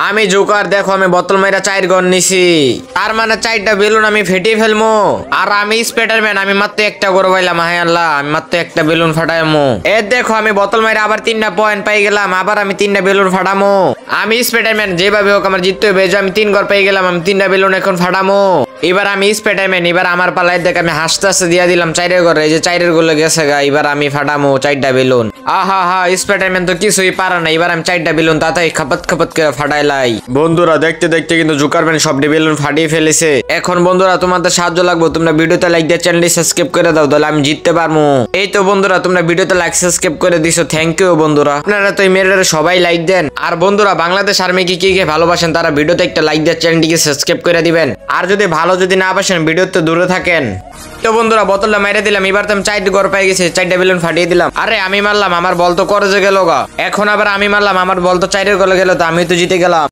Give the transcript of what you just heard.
আমি জোকার দেখো আমি বোতল মাইরা 4 গন নিছি, তার মানে 4টা বেলুন আমি ফেটে ফেলমু। আর আমি স্পাইডারম্যান, আমি মাত্র একটা করে পাইলাম। হায় আল্লাহ, আমি মাত্র একটা বেলুন ফাটাইমু। এ দেখো আমি বোতল মাইরা আবার 3টা পয়েন্ট পাই গেলাম, আবার আমি 3টা বেলুন ফাটামু। আমি স্পাইডারম্যান, যেভাবে হোক আমার জিততে হবে। যে আমি 3 ঘর পেয়ে গেলাম, আমি 3টা বেলুন এখন ফাটামু। এবার আমি স্পাইডারম্যান, এবার আমার পালায় দেখ আমি হাসতে হাসতে দিয়া দিলাম 4 ঘরে। এই যে 4 গুলো গেছে গা, এবার আমি ফাটামু 4টা বেলুন। আহা হা, স্পাইডারম্যান তো কিছুই পারে না। এবার আমি 4টা বেলুন তাড়াতাড়ি খাপাত খাপাত করে ফাটাইলাই। বন্ধুরা দেখতে দেখতে কিন্তু জোকারম্যান সবটি বেলুন ফাটিয়ে ফেলেছে। এখন বন্ধুরা তোমাদের সাহায্য লাগবে, তোমরা ভিডিওতে লাইক দিয়ে চ্যানেলটি সাবস্ক্রাইব করে দাও, তাহলে আমি জিততে পারবো। এই তো বন্ধুরা তোমরা ভিডিওতে লাইক সাবস্ক্রাইব করে দিছো, থ্যাংক ইউ বন্ধুরা। আপনারা তো এই মেয়েরা সবাই লাইক দেন। আর বন্ধুরা বাংলাদেশ আর্মি কি কে ভালোবাসেন তারা ভিডিওতে একটা লাইক দিয়ে চ্যানেলটিকে সাবস্ক্রাইব করে দিবেন। আর যদি না বাসেন ভিডিওতে দূরে থাকেন। তো বন্ধুরা বোতলটা মেরে দিলাম, এবার তো আমি 4 ঘর পেয়ে গেছি, 4টা বেলুন ফাটিয়ে দিলাম। আরে আমি মারলাম, আমার বল তো করে গেল গা। এখন আবার আমি মারলাম, আমার বল তো 4 ঘরে গেল, তো আমি তো জিতে গেলাম।